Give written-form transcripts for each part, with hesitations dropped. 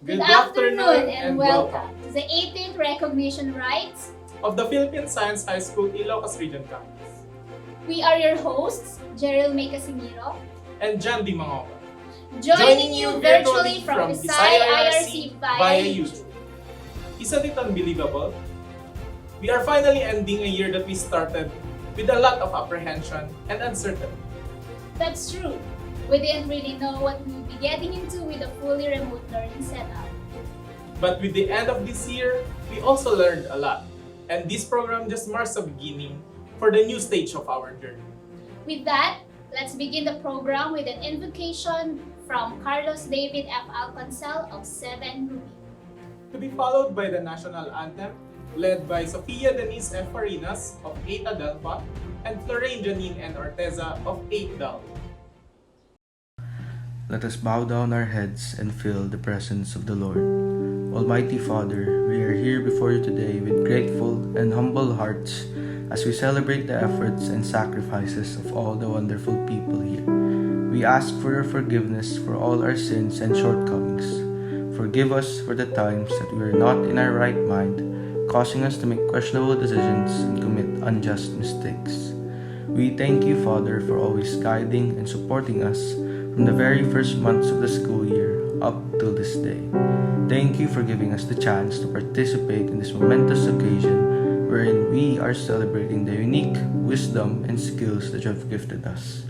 Good afternoon and welcome to the 18th Recognition Rites of the Philippine Science High School Ilocos Region Campus. We are your hosts, Jeril May Casimiro and John D. Mangoka, joining you virtually from PSHS-IRC via YouTube. Isn't it unbelievable? We are finally ending a year that we started with a lot of apprehension and uncertainty. That's true. We didn't really know what we would be getting into with a fully remote learning setup. But with the end of this year, we also learned a lot. And this program just marks the beginning for the new stage of our journey. With that, let's begin the program with an invocation from Carlos David F. Alconcel of 7 Ruby. To be followed by the national anthem, led by Sofia Denise F. Farinas of 8 Adelpa and Florine Janine N. Orteza of 8 Dal. Let us bow down our heads and feel the presence of the Lord. Almighty Father, we are here before you today with grateful and humble hearts as we celebrate the efforts and sacrifices of all the wonderful people here. We ask for your forgiveness for all our sins and shortcomings. Forgive us for the times that we were not in our right mind, causing us to make questionable decisions and commit unjust mistakes. We thank you, Father, for always guiding and supporting us from the very first months of the school year up till this day. Thank you for giving us the chance to participate in this momentous occasion wherein we are celebrating the unique wisdom and skills that you have gifted us.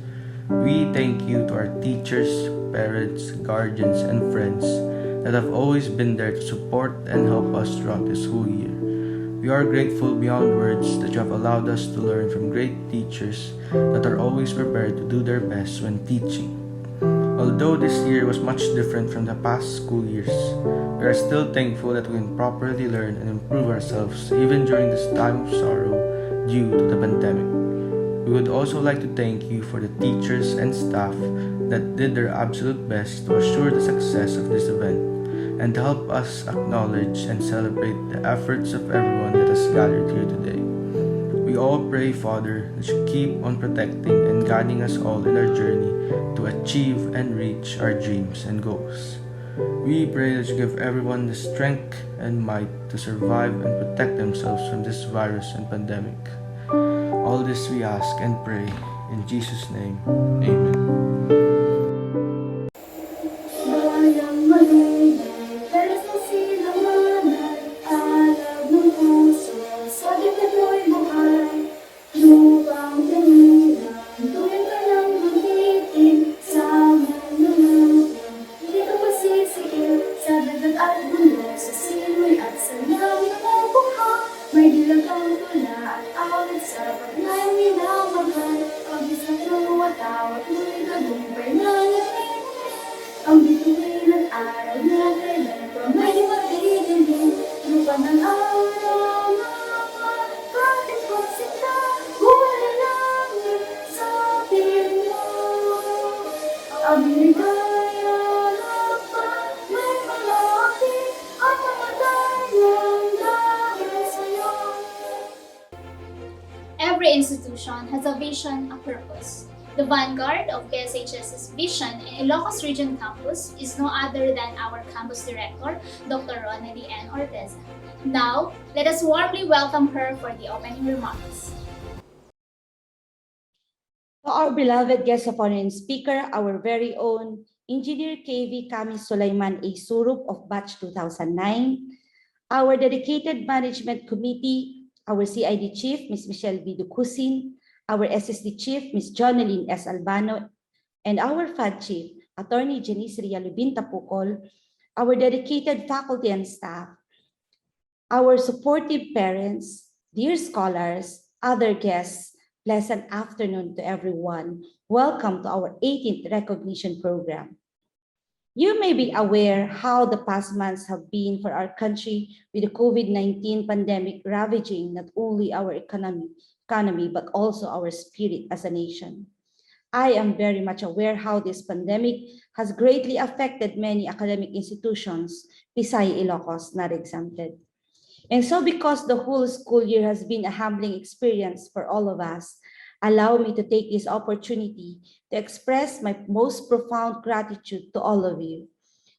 We thank you to our teachers, parents, guardians, and friends that have always been there to support and help us throughout this whole year. We are grateful beyond words that you have allowed us to learn from great teachers that are always prepared to do their best when teaching. Although this year was much different from the past school years, we are still thankful that we can properly learn and improve ourselves even during this time of sorrow due to the pandemic. We would also like to thank you for the teachers and staff that did their absolute best to assure the success of this event and to help us acknowledge and celebrate the efforts of everyone that has gathered here today. We all pray, Father, that you keep on protecting and guiding us all in our journey to achieve and reach our dreams and goals. We pray that you give everyone the strength and might to survive and protect themselves from this virus and pandemic. All this we ask and pray in Jesus' name. Amen. Every institution has a vision, a purpose. The vanguard of PSHS's vision in Ilocos Region Campus is no other than our campus director, Dr. Ronely N. Orteza. Now, let us warmly welcome her for the opening remarks. To our beloved guest of honor and speaker, our very own Engineer KV Kami Sulaiman A. Surup of Batch 2009, our dedicated management committee, our CID Chief, Ms. Michelle B. Ducusin, our SSD Chief, Ms. Jonalyn S. Albano, and our FAD Chief, Attorney Janice Rialubin Tapukol, our dedicated faculty and staff, our supportive parents, dear scholars, other guests, pleasant afternoon to everyone. Welcome to our 18th recognition program. You may be aware how the past months have been for our country with the COVID-19 pandemic ravaging not only our economy, but also our spirit as a nation. I am very much aware how this pandemic has greatly affected many academic institutions, Visay Ilocos not exempted. And so because the whole school year has been a humbling experience for all of us, allow me to take this opportunity to express my most profound gratitude to all of you.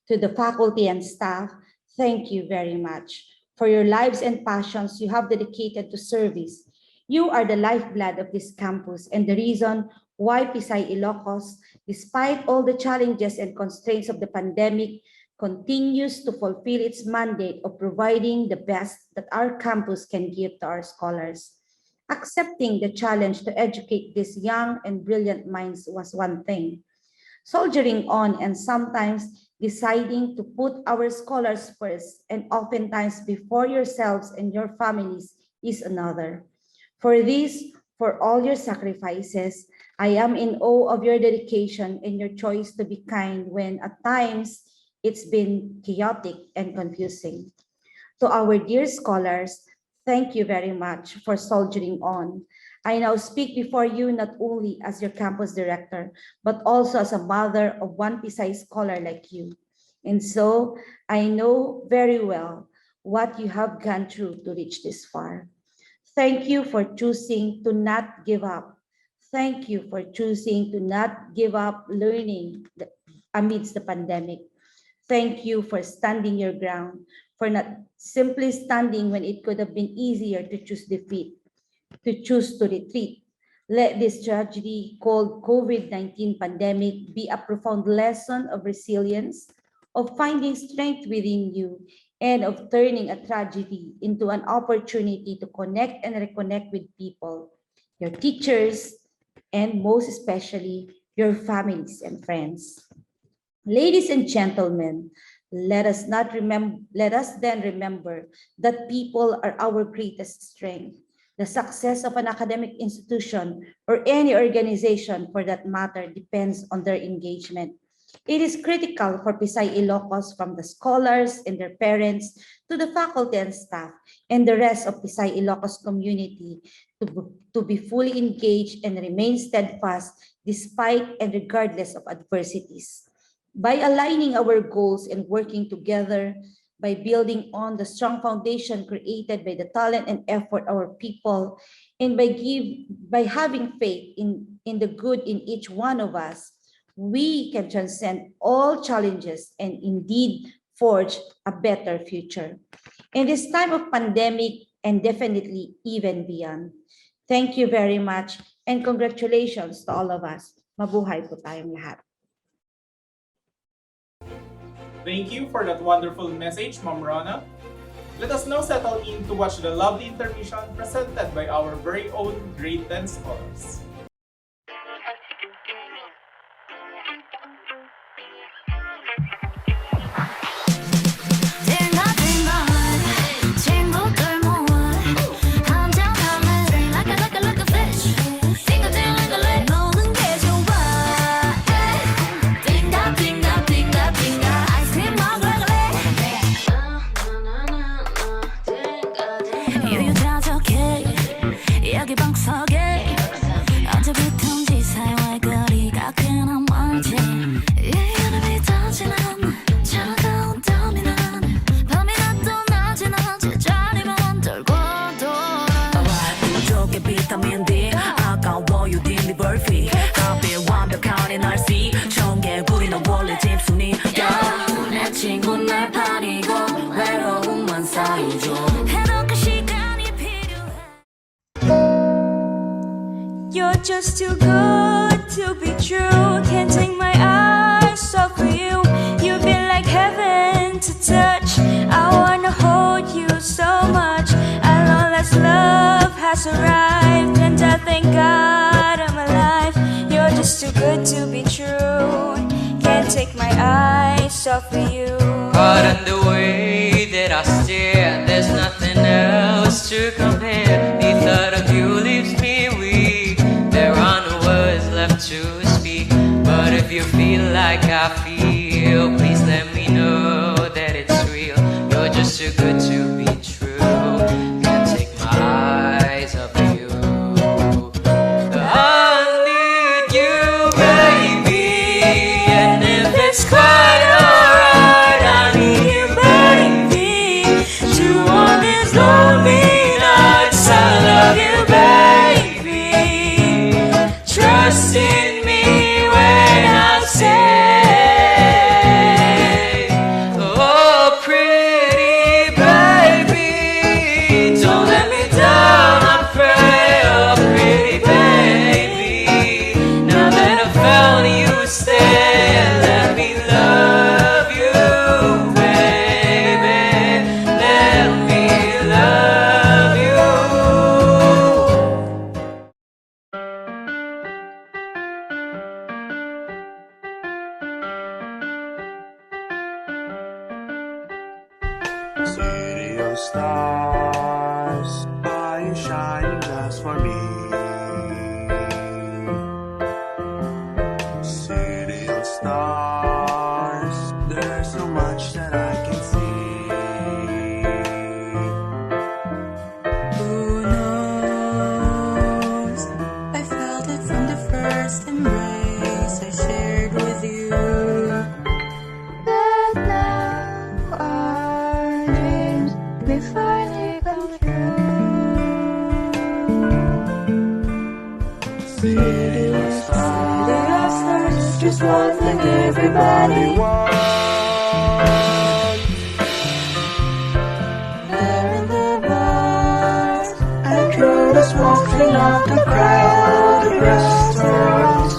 To the faculty and staff, thank you very much for your lives and passions you have dedicated to service. You are the lifeblood of this campus and the reason why Pisay Ilocos, despite all the challenges and constraints of the pandemic, continues to fulfill its mandate of providing the best that our campus can give to our scholars. Accepting the challenge to educate these young and brilliant minds was one thing. Soldiering on and sometimes deciding to put our scholars first and oftentimes before yourselves and your families is another. For this, for all your sacrifices, I am in awe of your dedication and your choice to be kind when at times it's been chaotic and confusing. To our dear scholars, thank you very much for soldiering on. I now speak before you not only as your campus director, but also as a mother of one Pisay scholar like you. And so I know very well what you have gone through to reach this far. Thank you for choosing to not give up. Thank you for choosing to not give up learning amidst the pandemic. Thank you for standing your ground, for not simply standing when it could have been easier to choose defeat, to choose to retreat. Let this tragedy called COVID-19 pandemic be a profound lesson of resilience, of finding strength within you, and of turning a tragedy into an opportunity to connect and reconnect with people, your teachers, and most especially your families and friends. Ladies and gentlemen, let us then remember that people are our greatest strength. The success of an academic institution or any organization for that matter depends on their engagement. It is critical for Pisay Ilocos, from the scholars and their parents to the faculty and staff and the rest of Pisay Ilocos community to be fully engaged and remain steadfast despite and regardless of adversities. By aligning our goals and working together, by building on the strong foundation created by the talent and effort of our people, and by having faith in the good in each one of us, we can transcend all challenges and indeed forge a better future. In this time of pandemic and definitely even beyond. Thank you very much and congratulations to all of us. Mabuhay po tayong lahat. Thank you for that wonderful message, Ma'am Rona. Let us now settle in to watch the lovely intermission presented by our very own grade 10 scholars. You're just too good to be true. Can't take my eyes off of you. You've been like heaven to touch. I wanna hold you so much. I know that love has arrived, and I thank God I'm alive. You're just too good to be true. Can't take my eyes off of you. But in the way that I stare, there's nothing else to compare. The thought of you leaves me weak. There are no words left to speak. But if you feel like I feel, please let me know that it's real. You're just too good to be true. Can't take my eyes off of you. I need you, baby. And if it's quite alright, I need you, baby. To all these lonely nights, I love you, baby. Trust in me when I say of stars, are you shining just for me? City of stars, there's so much that I can see. Who knows? I felt it from the first embrace I shared with you. That now our dreams may finally come true. City of Stars, just one thing everybody wants. There in the bars, I throw the smoke, fill up the crowd, the restaurants.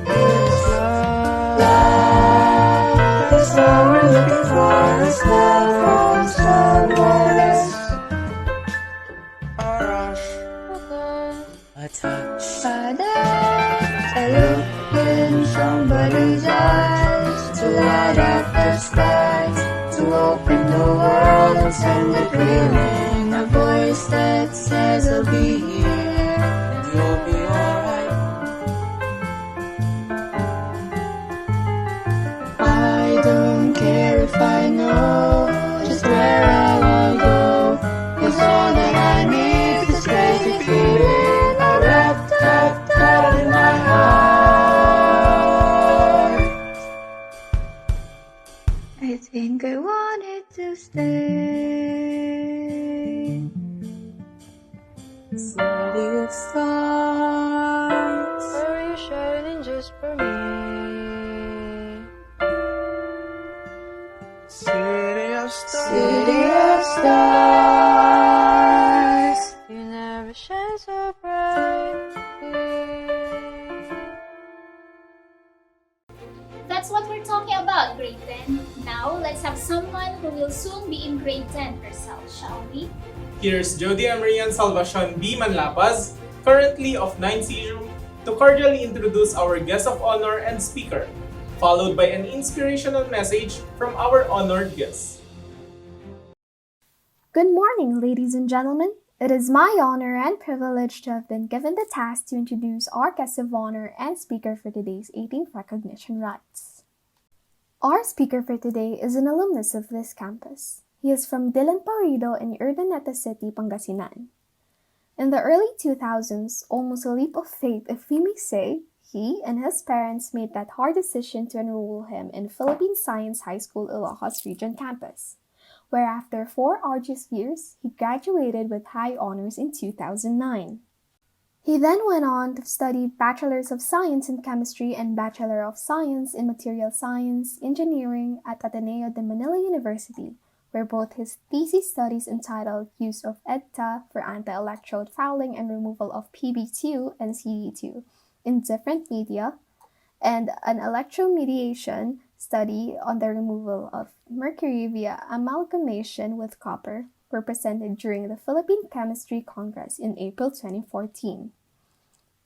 It's love, that's all we're looking for, is love from someone else. a rush, A touch, a look in somebody's eyes, to light up the skies, to open the world and send it reeling. A voice that says I'll be here and you'll be alright. I don't care if I know just where I will go, 'cause all that I need is this crazy feeling, a rat-tat-tat in my heart. I think I want it to stay. City of stars, are you shining just for me? city of stars. City of stars, you never shine so bright. That's what we're talking about, grade 10. Now, let's have someone who will soon be in grade 10 herself, shall we? Here's Jody Amrian Salvacion B. Manlapaz, currently of 9C room, to cordially introduce our guest of honor and speaker, followed by an inspirational message from our honored guest. Good morning, ladies and gentlemen. It is my honor and privilege to have been given the task to introduce our guest of honor and speaker for today's 18th recognition rites. Our speaker for today is an alumnus of this campus. He is from Dillon Paurido in Urdaneta City, Pangasinan. In the early 2000s, almost a leap of faith if we may say, he and his parents made that hard decision to enroll him in Philippine Science High School Ilocos Region Campus, where after 4 arduous years, he graduated with high honors in 2009. He then went on to study Bachelor's of Science in Chemistry and Bachelor of Science in Material Science Engineering at Ateneo de Manila University, where both his thesis studies entitled Use of EDTA for Anti-Electrode Fouling and Removal of PB2 and CD2 in Different Media, and an electromediation study on the removal of mercury via amalgamation with copper were presented during the Philippine Chemistry Congress in April 2014.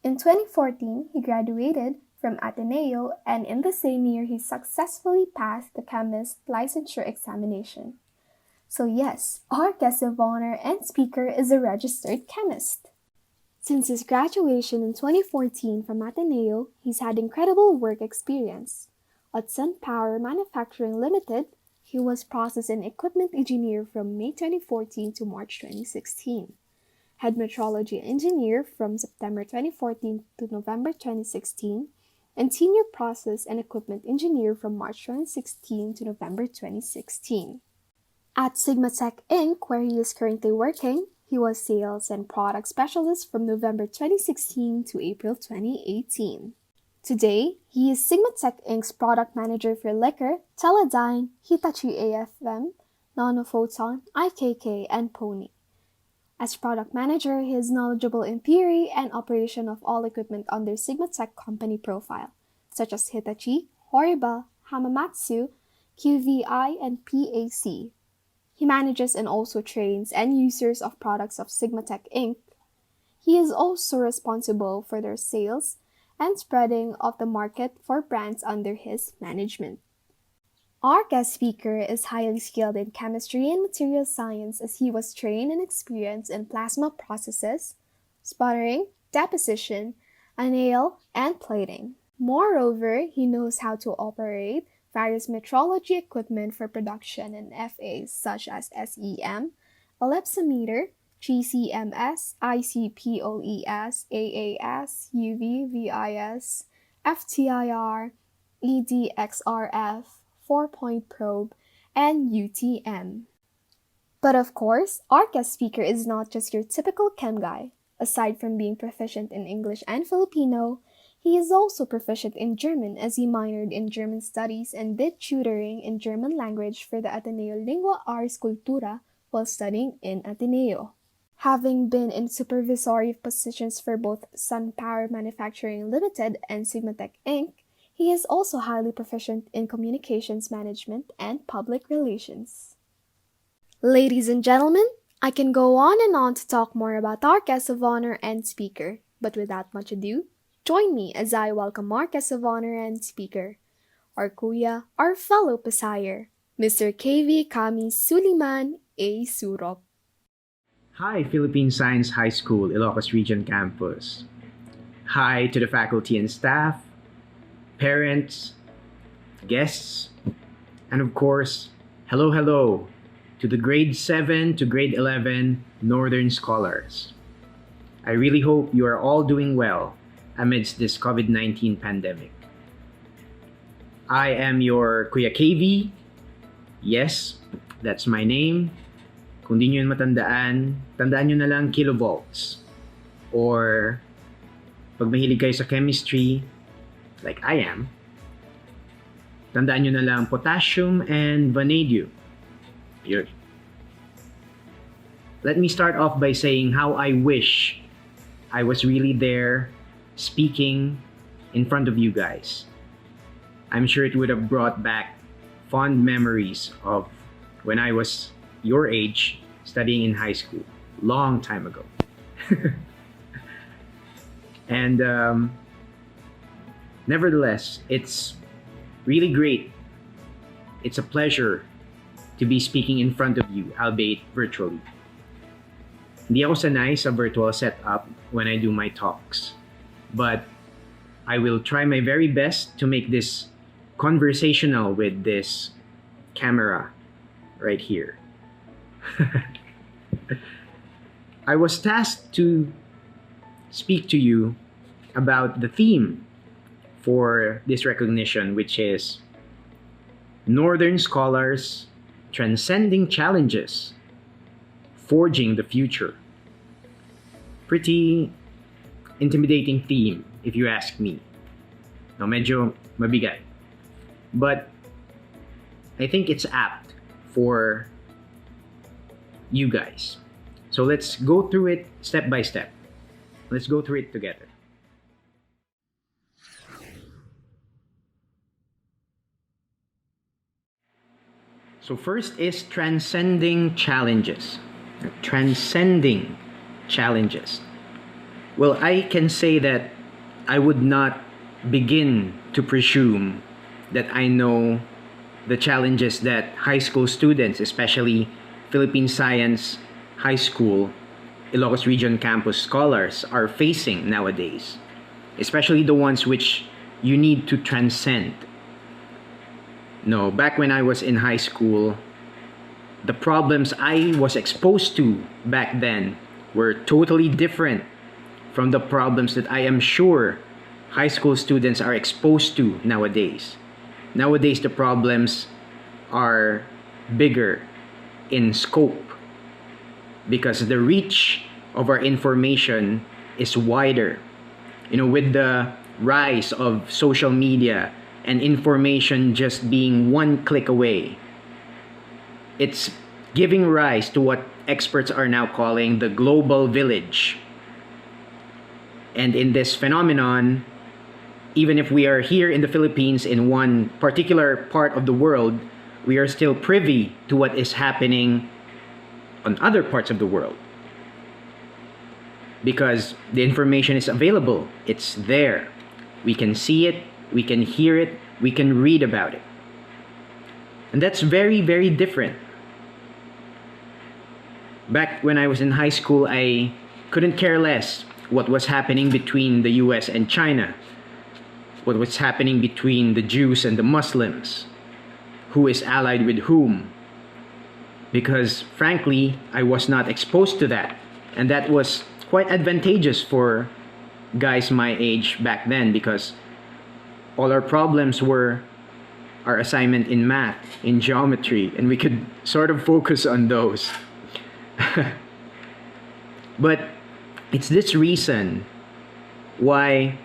In 2014, he graduated from Ateneo, and in the same year, he successfully passed the chemist licensure examination. So yes, our guest of honor and speaker is a registered chemist. Since his graduation in 2014 from Ateneo, he's had incredible work experience. At Sun Power Manufacturing Limited, he was process and equipment engineer from May 2014 to March 2016. Head metrology engineer from September 2014 to November 2016, and senior process and equipment engineer from March 2016 to November 2016. At Sigma Tech Inc., where he is currently working, he was sales and product specialist from November 2016 to April 2018. Today, he is Sigma Tech Inc.'s product manager for liquor, Teledyne, Hitachi AFM, Nanophoton, IKK, and Pony. As product manager, he is knowledgeable in theory and operation of all equipment under Sigma Tech company profile, such as Hitachi, Horiba, Hamamatsu, QVI, and PAC. He manages and also trains end users of products of Sigma Tech Inc. He is also responsible for their sales and spreading of the market for brands under his management. Our guest speaker is highly skilled in chemistry and material science as he was trained and experienced in plasma processes, sputtering, deposition, anneal, and plating. Moreover, he knows how to operate various metrology equipment for production and FAs such as SEM, ellipsometer, GCMS, ICPOES, AAS, UV, VIS, FTIR, EDXRF, 4-point probe, and UTM. But of course, our guest speaker is not just your typical chem guy. Aside from being proficient in English and Filipino, he is also proficient in German as he minored in German studies and did tutoring in German language for the Ateneo Lingua Ars Cultura while studying in Ateneo. Having been in supervisory positions for both Sun Power Manufacturing Limited and Sigmatech Inc., he is also highly proficient in communications management and public relations. Ladies and gentlemen, I can go on and on to talk more about our guest of honor and speaker, but without much ado, join me as I welcome our guest of honor and speaker, our kuya, our fellow Pasayer, Mr. KV Kami Suliman A. Surop. Hi, Philippine Science High School, Ilocos Region Campus. Hi to the faculty and staff, parents, guests, and of course, hello to the grade 7 to grade 11 Northern Scholars. I really hope you are all doing well amidst this COVID-19 pandemic. I am your Kuya KV. Yes, that's my name. Kung di nyo yun matandaan, tandaan nyo na lang kilovolts. Or, pag mahilig kayo sa chemistry, like I am, tandaan nyo na lang potassium and vanadium. Yun. Let me start off by saying how I wish I was really there speaking in front of you guys. I'm sure it would have brought back fond memories of when I was your age studying in high school, long time ago. And nevertheless, it's really great. It's a pleasure to be speaking in front of you, albeit virtually. Hindi ako sanay sa virtual setup when I do my talks, but I will try my very best to make this conversational with this camera right here. I was tasked to speak to you about the theme for this recognition, which is Northern Scholars Transcending Challenges, Forging the Future. Pretty intimidating theme, if you ask me. No, medyo mabigat. But I think it's apt for you guys. So let's go through it step by step. Let's go through it together. So first is transcending challenges. Transcending challenges. Well, I can say that I would not begin to presume that I know the challenges that high school students, especially Philippine Science High School, Ilocos Region Campus scholars are facing nowadays, especially the ones which you need to transcend. No, back when I was in high school, the problems I was exposed to back then were totally different from the problems that I am sure high school students are exposed to nowadays. Nowadays, the problems are bigger in scope because the reach of our information is wider. You know, with the rise of social media and information just being one click away, it's giving rise to what experts are now calling the global village. And in this phenomenon, even if we are here in the Philippines in one particular part of the world, we are still privy to what is happening on other parts of the world. Because the information is available, it's there. We can see it, we can hear it, we can read about it. And that's very, very different. Back when I was in high school, I couldn't care less what was happening between the US and China, what was happening between the Jews and the Muslims, who is allied with whom. Because frankly, I was not exposed to that. And that was quite advantageous for guys my age back then, because all our problems were our assignment in math, in geometry, and we could sort of focus on those. But it's this reason why,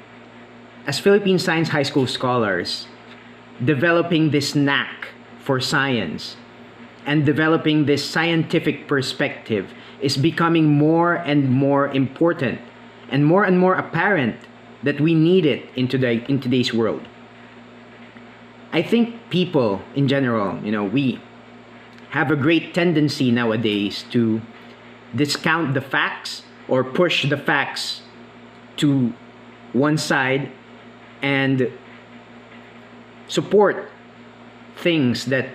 as Philippine Science High School scholars, developing this knack for science and developing this scientific perspective is becoming more and more important and more apparent that we need it in today's world. I think people in general, we have a great tendency nowadays to discount the facts or push the facts to one side and support things that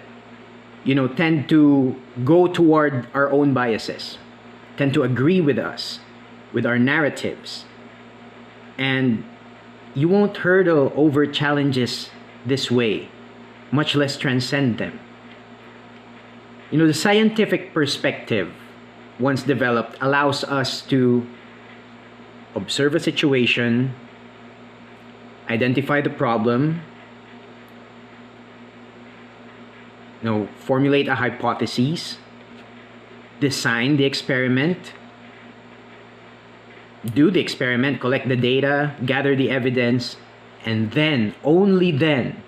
tend to go toward our own biases, tend to agree with us, with our narratives. And you won't hurdle over challenges this way, much less transcend them. The scientific perspective, once developed, allows us to observe a situation, identify the problem, formulate a hypothesis, design the experiment, do the experiment, collect the data, gather the evidence, and then, only then,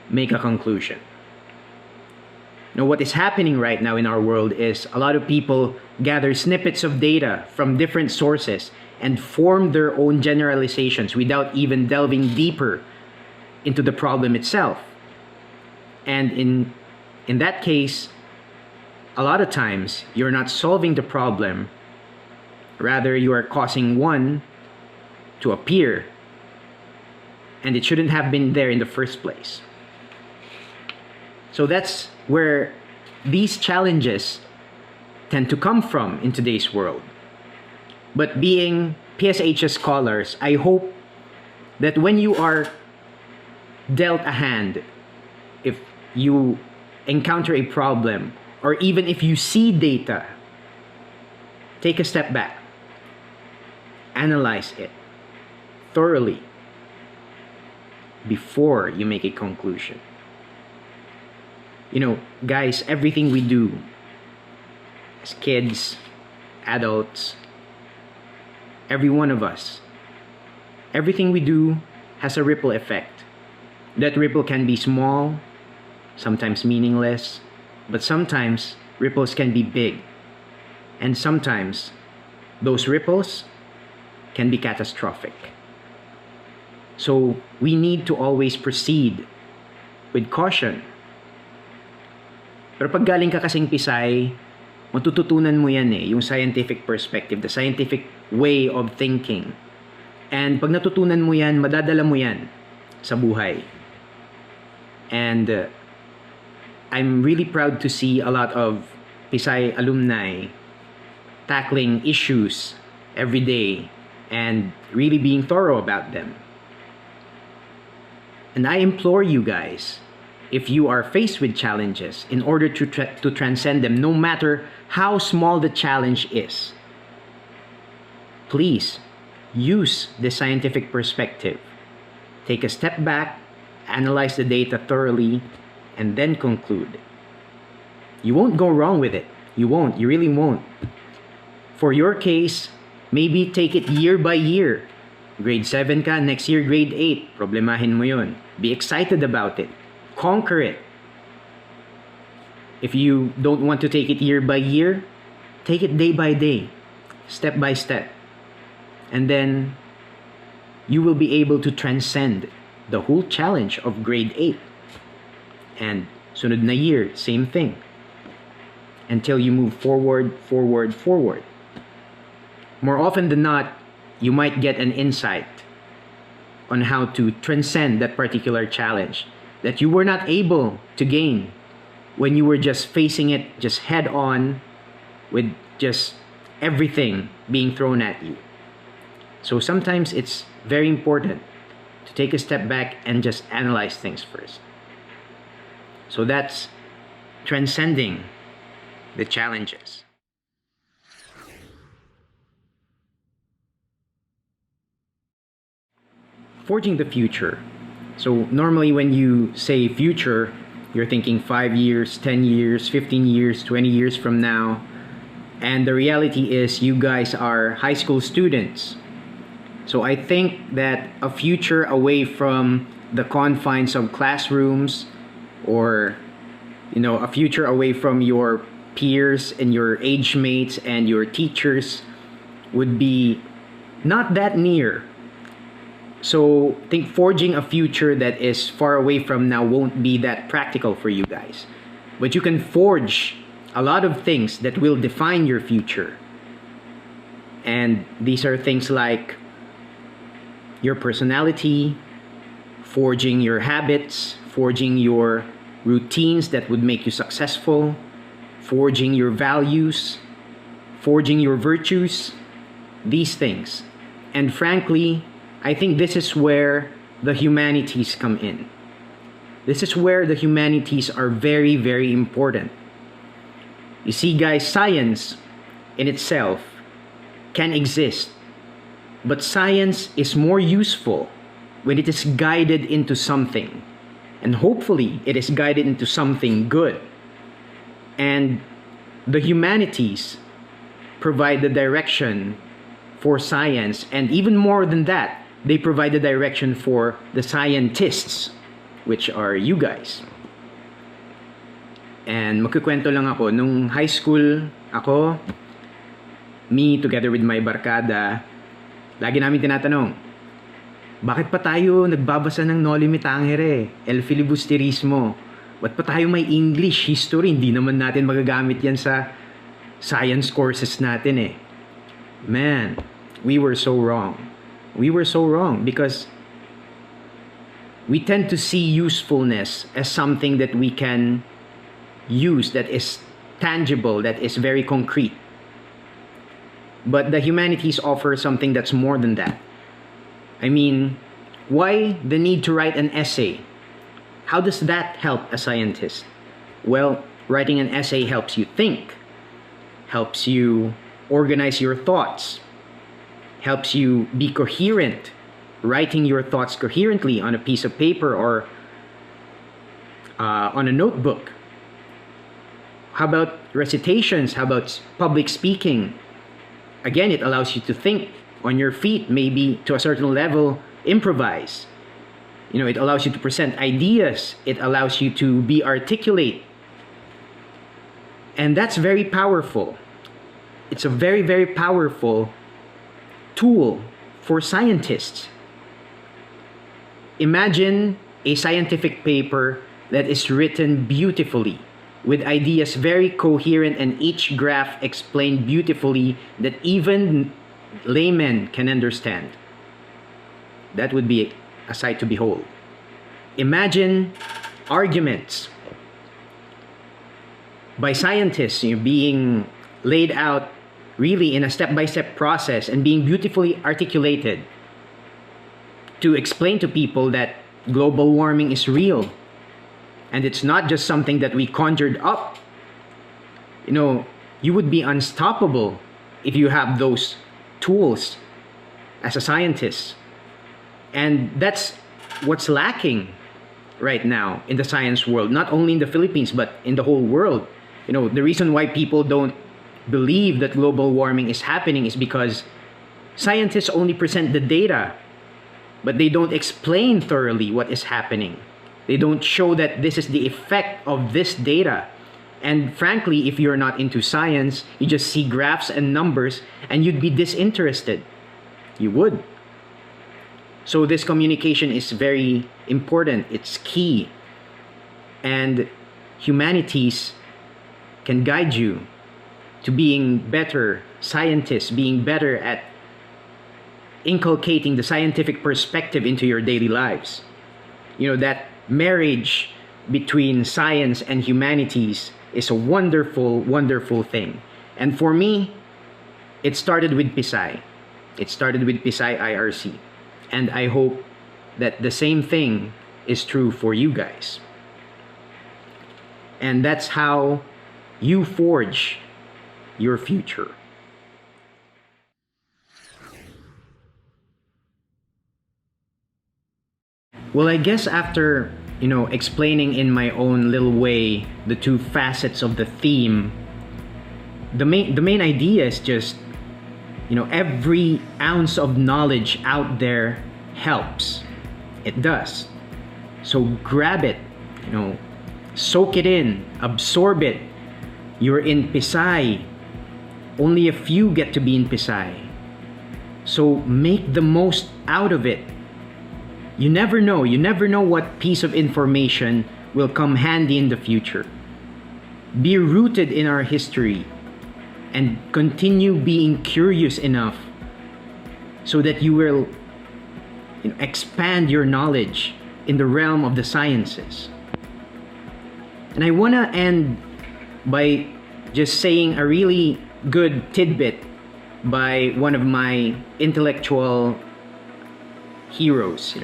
make a conclusion. What is happening right now in our world is a lot of people gather snippets of data from different sources and form their own generalizations without even delving deeper into the problem itself. And in that case, a lot of times, you're not solving the problem. Rather, you are causing one to appear, and it shouldn't have been there in the first place. So that's where these challenges tend to come from in today's world. But being PSHS scholars, I hope that when you are dealt a hand, if you encounter a problem, or even if you see data, take a step back, analyze it thoroughly before you make a conclusion. Guys, everything we do as kids, adults, every one of us, everything we do has a ripple effect. That ripple can be small, sometimes meaningless, but sometimes ripples can be big. And sometimes those ripples can be catastrophic. So we need to always proceed with caution. Pero pag galing ka kasing Pisay, matututunan mo yan yung scientific perspective, the scientific way of thinking. And pag natutunan mo yan, madadala mo yan sa buhay. And I'm really proud to see a lot of Pisay alumni tackling issues every day and really being thorough about them. And I implore you guys, if you are faced with challenges, in order to transcend them, no matter how small the challenge is, please use the scientific perspective. Take a step back, analyze the data thoroughly, and then conclude. You won't go wrong with it. You won't. You really won't. For your case, maybe take it year by year. Grade 7 ka, next year grade 8. Problemahin mo yun. Be excited about it. Conquer it. If you don't want to take it year by year, take it day by day, step by step. And then you will be able to transcend the whole challenge of grade 8. And sunod na year, same thing. Until you move forward, forward, forward. More often than not, you might get an insight on how to transcend that particular challenge that you were not able to gain when you were just facing it just head on with just everything being thrown at you. So sometimes it's very important to take a step back and just analyze things first. So that's transcending the challenges. Forging the future. So normally when you say future, you're thinking 5 years, 10 years, 15 years, 20 years from now. And the reality is you guys are high school students. So I think that a future away from the confines of classrooms, or a future away from your peers and your age mates and your teachers, would be not that near. So I think forging a future that is far away from now won't be that practical for you guys. But you can forge a lot of things that will define your future. And these are things like your personality, forging your habits, forging your routines that would make you successful, forging your values, forging your virtues, these things. And frankly, I think this is where the humanities come in. This is where the humanities are very, very important. You see, guys, science in itself can exist, but science is more useful when it is guided into something. And hopefully, it is guided into something good. And the humanities provide the direction for science, and even more than that, they provide the direction for the scientists, which are you guys. And magkukwento lang ako, nung high school ako, me together with my barkada, lagi namin tinatanong, bakit pa tayo nagbabasa ng Noli Me Tangere, El Filibusterismo? Ba't pa tayo may English, history? Hindi naman natin magagamit yan sa science courses natin eh. Man, we were so wrong. We were so wrong because we tend to see usefulness as something that we can use, that is tangible, that is very concrete. But the humanities offer something that's more than that. I mean, why the need to write an essay? How does that help a scientist? Well, writing an essay helps you think, helps you organize your thoughts, helps you be coherent, writing your thoughts coherently on a piece of paper or on a notebook. How about recitations? How about public speaking? Again, it allows you to think on your feet, maybe to a certain level, improvise. It allows you to present ideas. It allows you to be articulate. And that's very powerful. It's a very, very powerful tool for scientists. Imagine a scientific paper that is written beautifully, with ideas very coherent and each graph explained beautifully that even laymen can understand. That would be a sight to behold. Imagine arguments by scientists being laid out really in a step-by-step process and being beautifully articulated to explain to people that global warming is real. And it's not just something that we conjured up. You would be unstoppable if you have those tools as a scientist. And that's what's lacking right now in the science world, not only in the Philippines, but in the whole world. The reason why people don't believe that global warming is happening is because scientists only present the data, but they don't explain thoroughly what is happening. They don't show that this is the effect of this data. And frankly, if you're not into science, you just see graphs and numbers and you'd be disinterested. You would. So this communication is very important. It's key. And humanities can guide you to being better scientists, being better at inculcating the scientific perspective into your daily lives. That marriage between science and humanities is a wonderful, wonderful thing. And for me, it started with PSI. It started with PSHS-IRC. And I hope that the same thing is true for you guys. And that's how you forge your future. Well, I guess after, explaining in my own little way the two facets of the theme, the main idea is just, every ounce of knowledge out there helps. It does. So grab it, soak it in, absorb it. You're in PSI. Only a few get to be in PSI. So make the most out of it. You never know what piece of information will come handy in the future. Be rooted in our history and continue being curious enough so that you will expand your knowledge in the realm of the sciences. And I want to end by just saying a really good tidbit by one of my intellectual heroes,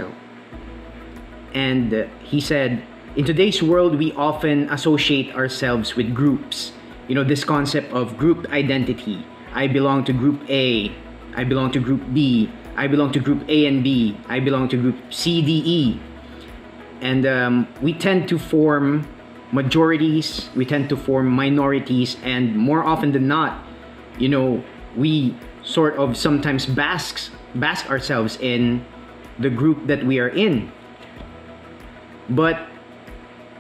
And he said, in today's world, we often associate ourselves with groups. This concept of group identity. I belong to group A. I belong to group B. I belong to group A and B. I belong to group C, D, E. And we tend to form majorities. We tend to form minorities. And more often than not, we sort of sometimes bask ourselves in the group that we are in. But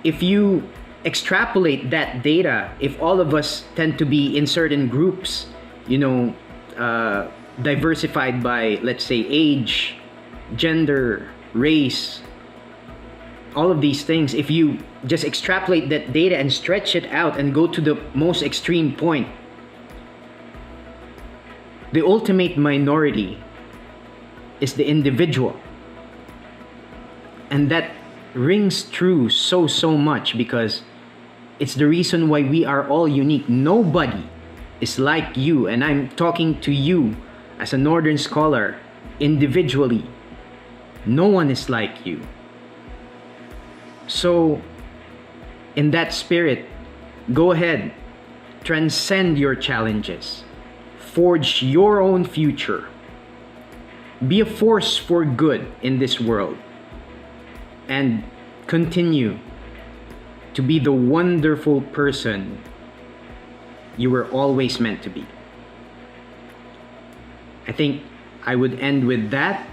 if you extrapolate that data, if all of us tend to be in certain groups, diversified by, let's say, age, gender, race, all of these things, if you just extrapolate that data and stretch it out and go to the most extreme point, the ultimate minority is the individual. And that rings true so much because it's the reason why we are all unique. Nobody is like you, and I'm talking to you as a Northern scholar individually. No one is like you. So, in that spirit, go ahead, transcend your challenges, forge your own future, be a force for good in this world, and continue to be the wonderful person you were always meant to be. I think I would end with that.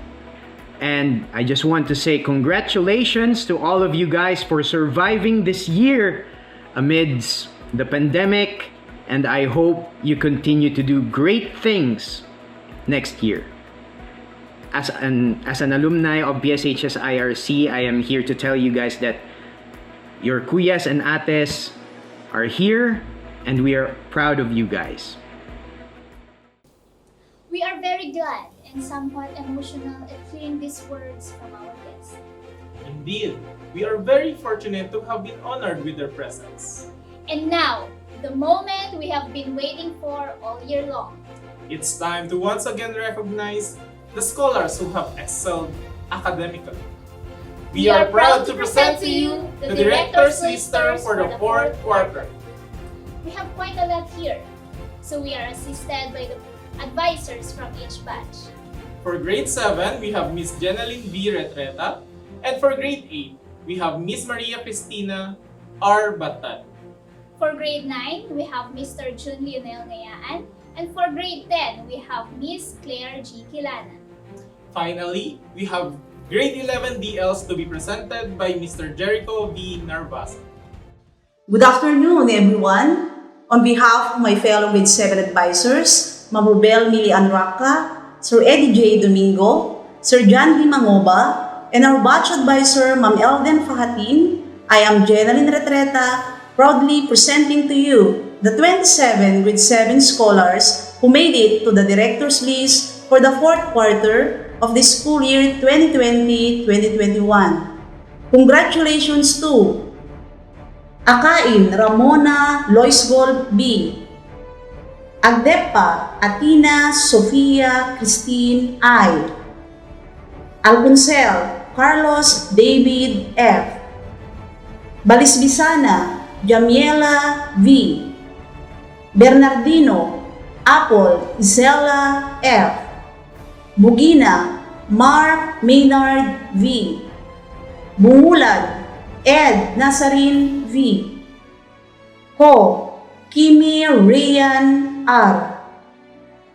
And I just want to say congratulations to all of you guys for surviving this year amidst the pandemic. And I hope you continue to do great things next year. As an alumni of PSHS-IRC, I am here to tell you guys that your kuyas and ates are here and we are proud of you guys. We are very glad and somewhat emotional at hearing these words from our guests. Indeed, we are very fortunate to have been honored with their presence. And now, the moment we have been waiting for all year long. It's time to once again recognize the scholars who have excelled academically. We are proud to present to you the Director's Lister for the 4th quarter. We have quite a lot here, so we are assisted by the advisors from each batch. For grade 7, we have Miss Jeneline B. Retreta, and for grade 8, we have Miss Maria Cristina R. Batan. For grade 9, we have Mr. Jun Lionel Nayaan, and for grade 10, we have Miss Claire G. Kilana. Finally, we have grade 11 DLs to be presented by Mr. Jericho V. Narvasa. Good afternoon, everyone. On behalf of my fellow grade 7 advisors, Ma'am Rubel Mili Anraca, Sir Eddie J. Domingo, Sir John D. Mangoba, and our batch advisor, Ma'am Elden Fahatin, I am Jeneline Retreta, proudly presenting to you the 27 grade 7 scholars who made it to the director's list for the 4th quarter of the school year 2020-2021. Congratulations to Akain Ramona Loisgol B. Agdepa Atina Sofia Christine I. Albuncel Carlos David F. Balisbisana Jamiela V. Bernardino Apple Isela F. Bugina Mark Maynard V. Bungulad Ed Nazarin V. Ho Kimi Rayan R.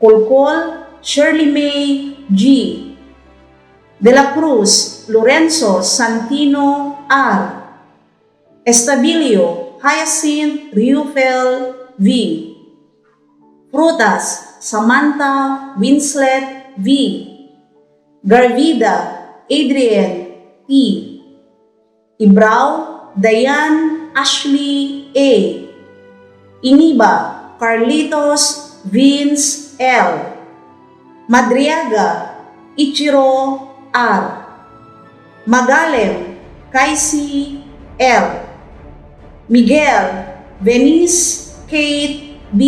Kolkol Shirley May G. De la Cruz Lorenzo Santino R. Estabilio Hyacinth Riufel V. Frutas Samantha Winslet V. Garvida Adrian T. Ibrao Dayan Ashley A. Iniba Carlitos Vince L. Madriaga Ichiro R. Magalem Kaisi L. Miguel Venice Kate B.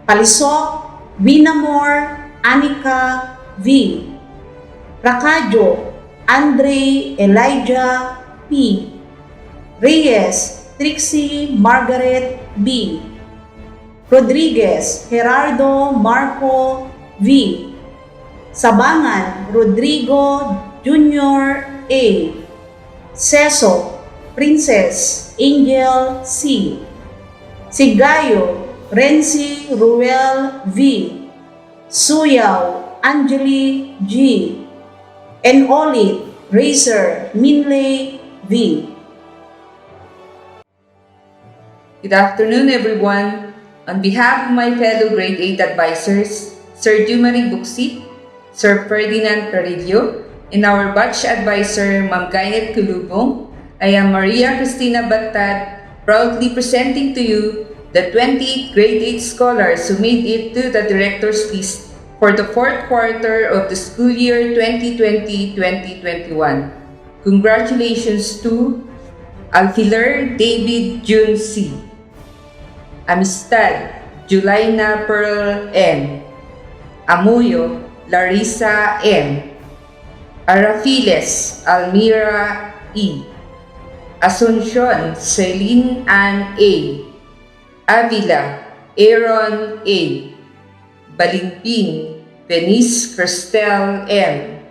Palisok Vinamor Anika V. Rakajo Andre Elijah P. Reyes Trixie Margaret B. Rodriguez Gerardo Marco V. Sabangan Rodrigo Jr. A. Seso Princess Angel C. Sigayo Renzi Ruel V. Suyaw Angeli G. Enolit Razor Minley V. Good afternoon, everyone. On behalf of my fellow Grade 8 advisors, Sir Jumari Buksi, Sir Ferdinand Perillo, and our batch advisor, Ma'am Gayet Kulubong, I am Maria Cristina Batad, proudly presenting to you the 28 Grade 8 scholars who made it to the director's list for the fourth quarter of the school year 2020-2021. Congratulations to Alfiler David June C. Amistad Julaina Pearl M. Amuyo Larissa M. Arafiles Almira E. Asuncion Celine Ann A. Avila Aaron A. Balimpin Venice Cristel M.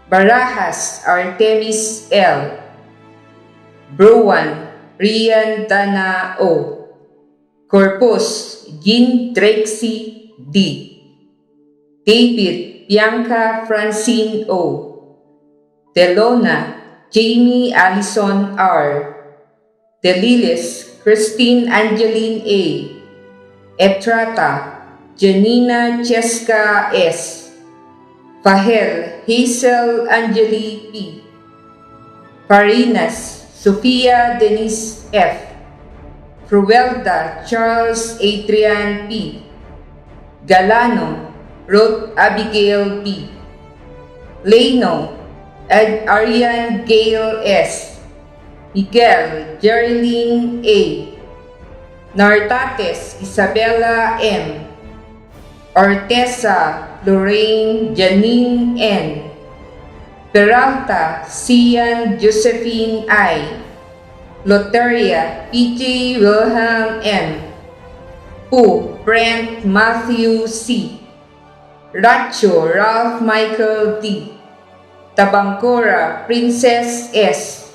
Barajas Artemis L. Bruan Rian Dana O. Corpus Jean Trexie D. David Bianca Francine O. Delona Jamie Allison R. Delilis Christine Angeline A. Etrata Janina Cheska S. Fahel Hazel Angeli P. Farinas Sofia Denise F. Fruelda Charles Adrian P. Galano Ruth Abigail P. Leno Ed Arian Gail S. Miguel Geraldine A. Nartates Isabella M. Ortesa Lorraine Janine N. Peralta Sian Josephine I. Loteria PJ Wilhelm M. Pu Brent Matthew C. Racho Ralph Michael D. Tabangcora Princess S.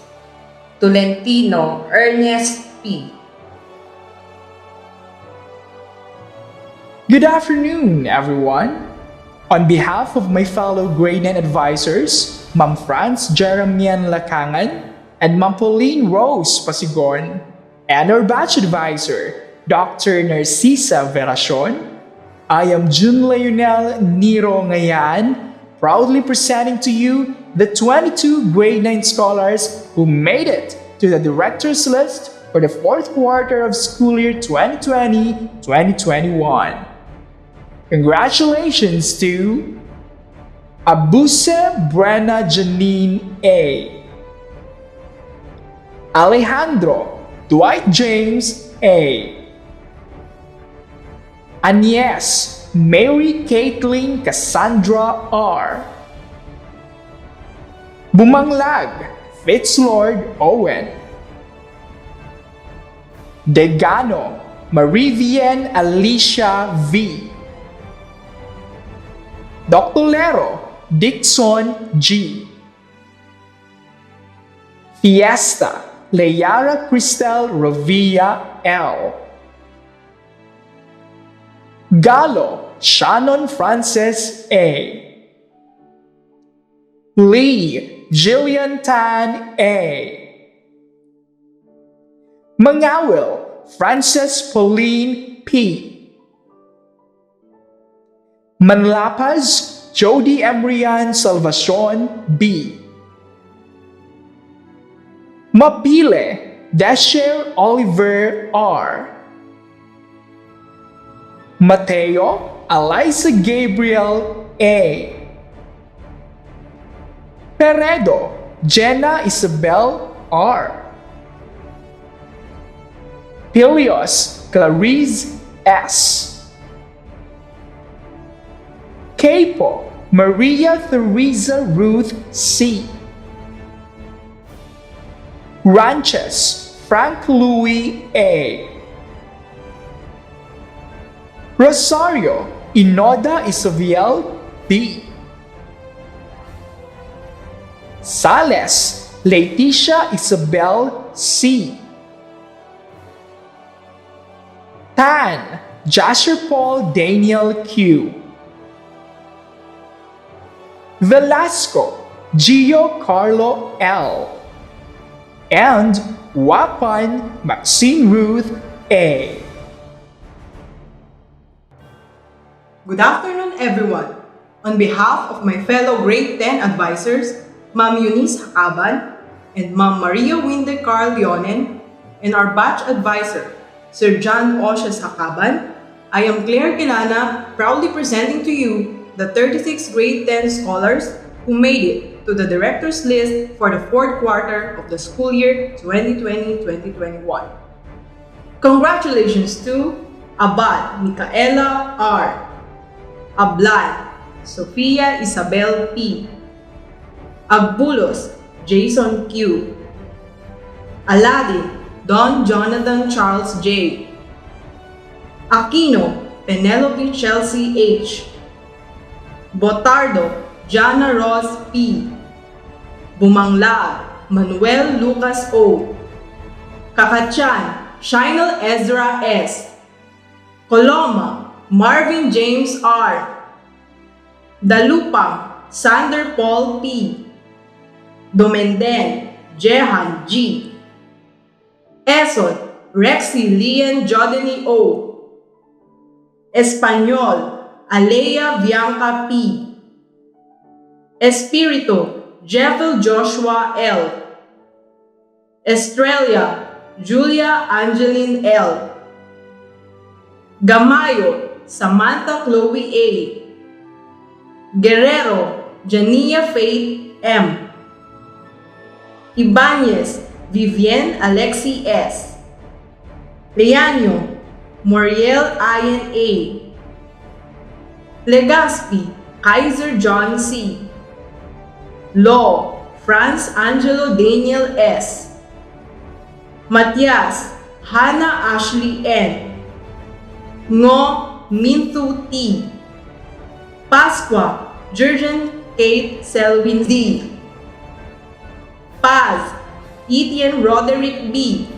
Tolentino Ernest P. Good afternoon, everyone. On behalf of my fellow grade 9 advisors, Ma'am Franz Jeremian Lacangan and Ma'am Pauline Rose Pasigon, and our batch advisor, Dr. Narcisa Veracion, I am Jun Leonel Niro Ngayan, proudly presenting to you the 22 grade 9 scholars who made it to the director's list for the fourth quarter of school year 2020-2021. Congratulations to Abuse Brenna Janine A. Alejandro Dwight James A. Agnes Mary Caitlin Cassandra R. Bumanglag Fitzlord Owen. Degano Marivian Alicia V. Doctolero Dixon G. Fiesta Leara Cristel Rovia L. Galo Shannon Frances A. Lee Jillian Tan A. Mangawil Frances Pauline P. Manlapas Jody Emrian Salvacion B. Mapile Dasher Oliver R. Mateo Eliza Gabriel A. Peredo Jenna Isabel R. Pilios Clarice S. Capo Maria Theresa Ruth C. Ranches Frank Louis A. Rosario Inoda Isaviel B. Sales Leticia Isabel C. Tan Jasher Paul Daniel Q. Velasco Gio Carlo L. And Wapan Maxine Ruth A. Good afternoon, everyone. On behalf of my fellow Grade 10 advisors, Ma'am Eunice Hakaban and Ma'am Maria Winde Carl Leonen, and our batch advisor, Sir John Osias Hakaban, I am Claire Kilana, proudly presenting to you the 36 Grade 10 scholars who made it to the director's list for the fourth quarter of the school year 2020-2021. Congratulations to Abad Micaela R. Ablan Sofia Isabel P. Agbulos Jason Q. Aladdin Don Jonathan Charles J. Aquino Penelope Chelsea H. Botardo Jana Ross P. Bumanglag Manuel Lucas O. Kakachan Shinal Ezra S. Coloma Marvin James R. Dalupang Sander Paul P. Domenden Jehan G. Eson Rexy Lian Jodeni O. Espanyol Alea Bianca P. Espirito Jeffel Joshua L. Estrella Julia Angeline L. Gamayo Samantha Chloe A. Guerrero Jania Faith M. Ibanez Vivienne Alexi S. Leanio Moriel Ian A. Legaspi Kaiser John C. Law Franz Angelo Daniel S. Matias Hannah Ashley N. Ngo Minthu T. Pasqua Jurgen Kate Selwyn D. Paz Etienne Roderick B.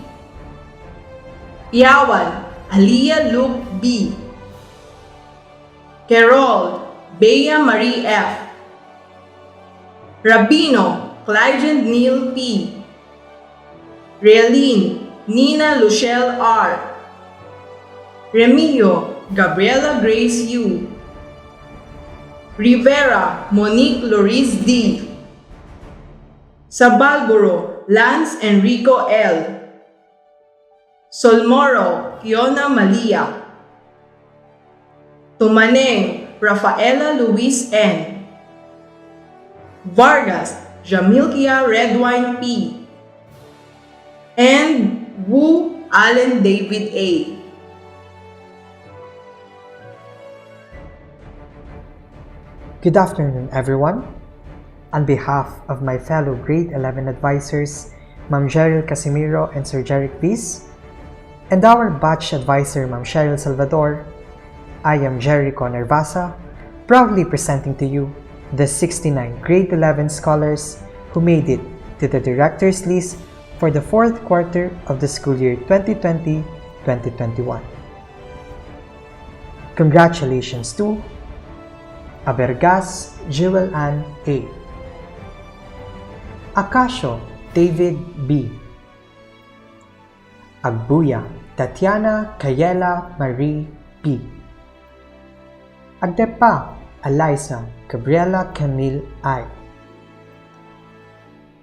Yawan Aliyah Luke B. Carol Bea Marie F. Rabino Clyden Neil P. Realine Nina Luchelle R. Remilio Gabriela Grace U. Rivera Monique Loris D. Sabalboro Lance Enrico L. Solmoro Kiona Malia. Tumaneng Rafaela Luis N. Vargas Jamilkia Redwine P. and Wu Allen David A. Good afternoon, everyone. On behalf of my fellow Grade 11 advisors, Ma'am Cheryl Casimiro and Sir Jeric Viz, and our batch advisor, Ma'am Cheryl Salvador, I am Jericho Nervasa, proudly presenting to you the 69 Grade 11 scholars who made it to the director's list for the fourth quarter of the school year 2020-2021. Congratulations to Abergas Jewel Ann A. Akasho David B. Agbuya Tatiana Kayela Marie P. Agdepa Eliza Gabriela Camille I.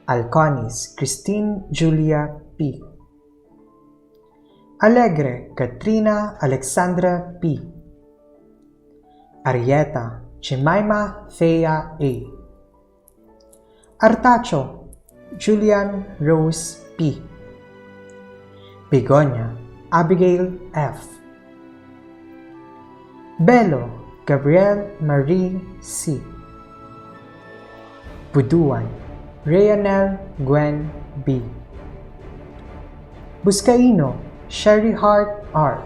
Alconis Christine Julia P. Alegre Katrina Alexandra P. Arieta Jemima Thea A. Artacho Julian Rose P. Begonia Abigail F. Belo Gabrielle Marie C. Buduan Rayanel Gwen B. Buscaino Sherry Hart R.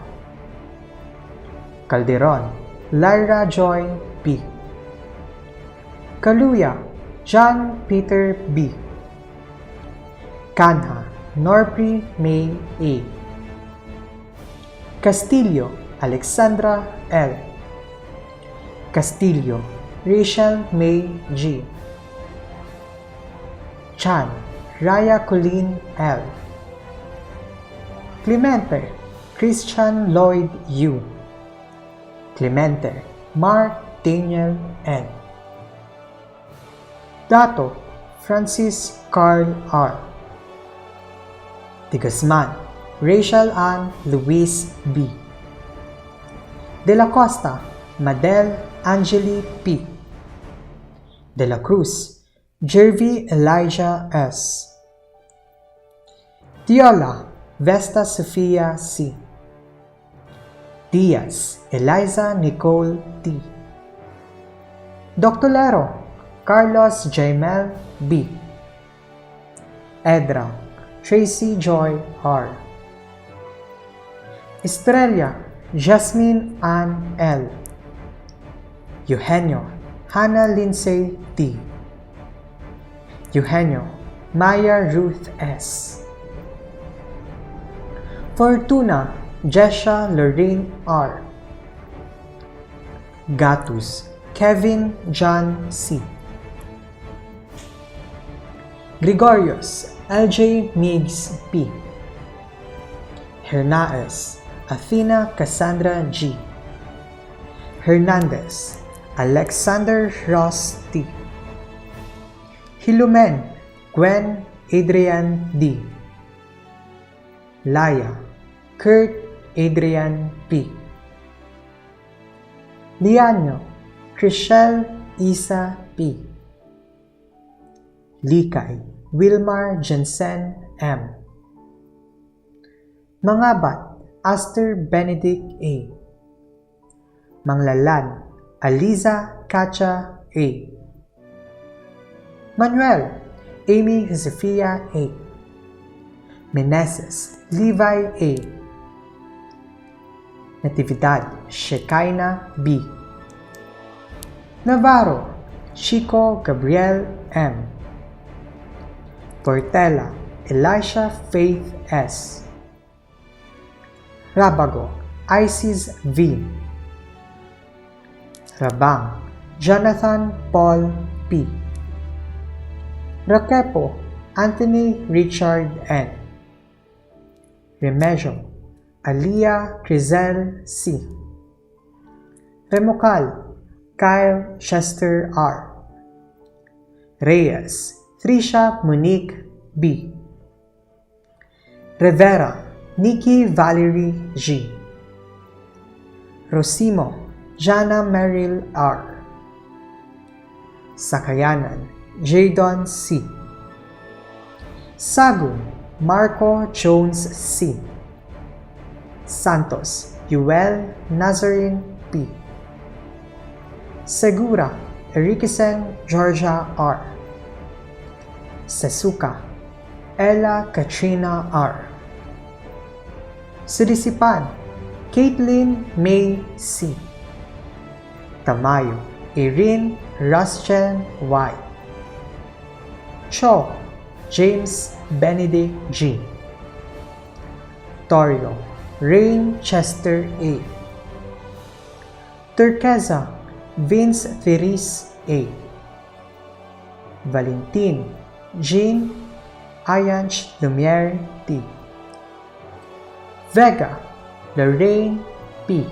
Calderon Lyra Joy P. Kaluya John Peter B. Kanha Norpri May A. Castillo Alexandra L. Castillo Rachel May G. Chan Raya Colleen L. Clemente Christian Lloyd U. Clemente Mark Daniel N. Dato Francis Carl R. De Guzman Rachel Ann Louise B. De la Costa Madel Angeli P. De la Cruz Jervy Elijah S. Diola Vesta Sofia C. Diaz Eliza Nicole T. Doctolero Carlos Jaimel B. Edra Tracy Joy R. Estrella Jasmine Ann L. Eugenio Hannah Lindsay T. Eugenio Maya Ruth S. Fortuna Jesha Lorraine R. Gatus Kevin John C. Gregorius LJ Miggs P. Hernaez Athena Cassandra G. Hernandez Alexander Ross T. Hilumen Gwen Adrian D. Laya Kurt Adrian P. Liano Chriselle Isa P. Likay Wilmar Jensen M. Mangabat Aster Benedict A. Manglalan Aliza Kacha A. Manuel Amy Josefia A. Meneses Levi A. Natividad Shekinah B. Navarro Chico Gabriel M. Portela Elisha Faith S. Rabago Isis V. Rabang Jonathan Paul P. Rakepo Anthony Richard N. Remedyo Alia Crizel C. Remocal Kyle Chester R. Reyes Trisha Monique B. Rivera Nikki Valerie G. Rosimo Jana Merrill R. Sakayanan Jadon C. Sagun Marco Jones C. Santos Yuel Nazarene P. Segura Erikisen Georgia R. Sesuka Ella Katrina R. Sudisipan Caitlin May C. Tamayo Erin Ruschen Y. Cho James Benedict G. Torio Rain Chester A. Turquesa Vince Therese A. Valentin Jean Ayanch Lumiere T. Vega Lorraine P.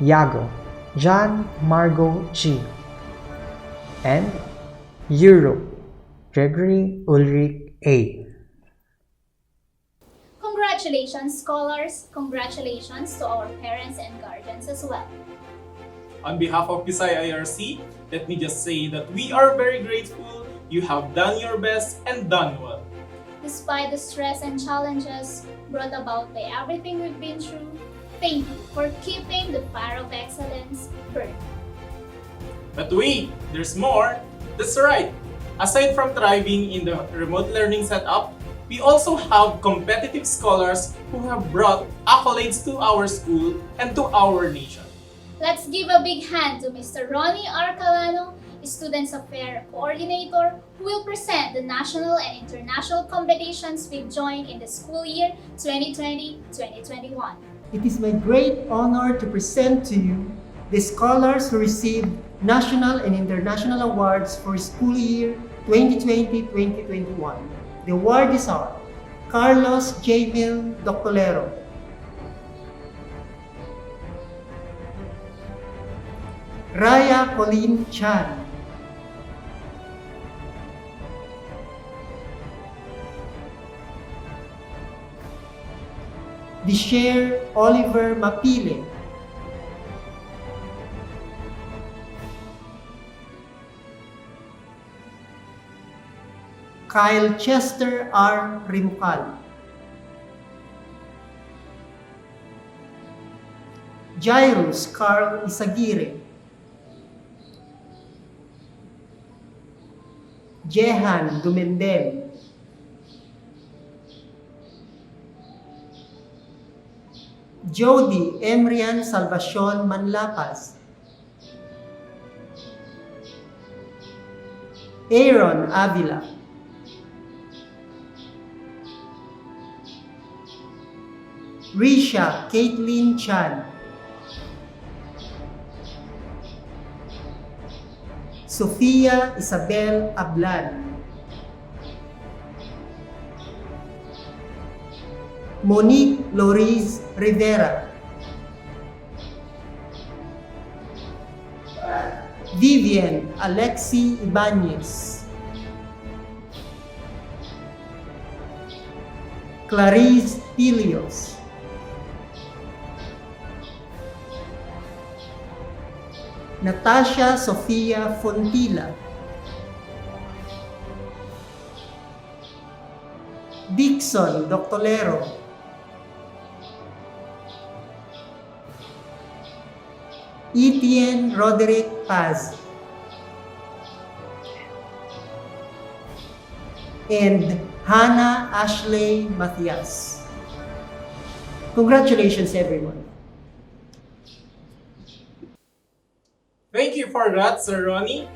Yago John Margot G. And Europe Gregory Ulrich A. Congratulations, scholars! Congratulations to our parents and guardians as well. On behalf of PSHS-IRC, let me just say that we are very grateful. You have done your best and done well. Despite the stress and challenges brought about by everything we've been through, thank you for keeping the fire of excellence burning. But wait, there's more. That's right. Aside from thriving in the remote learning setup, we also have competitive scholars who have brought accolades to our school and to our nation. Let's give a big hand to Mr. Ronnie Arcalano, Students Affairs Coordinator, who will present the national and international competitions we've joined in the school year 2020-2021. It is my great honor to present to you the scholars who received national and international awards for school year 2020-2021. The awardees are Carlos Jamil Doctolero, Raya Colleen Chan, Disher Oliver Mapile, Kyle Chester R. Rimucal, Jairus Carl Isagire, Jehan Dumendem, Jody Emrian Salvacion Manlapas, Aaron Avila, Risha Caitlin Chan, Sofia Isabel Ablan, Monique Loris Rivera, Vivian Alexi Ibanez, Clarice Pilios, Natasha Sofia Fontila, Dixon Doctolero, Etienne Roderick Paz, and Hannah Ashley Matias. Congratulations, everyone. Thank you for that, Sir Ronnie.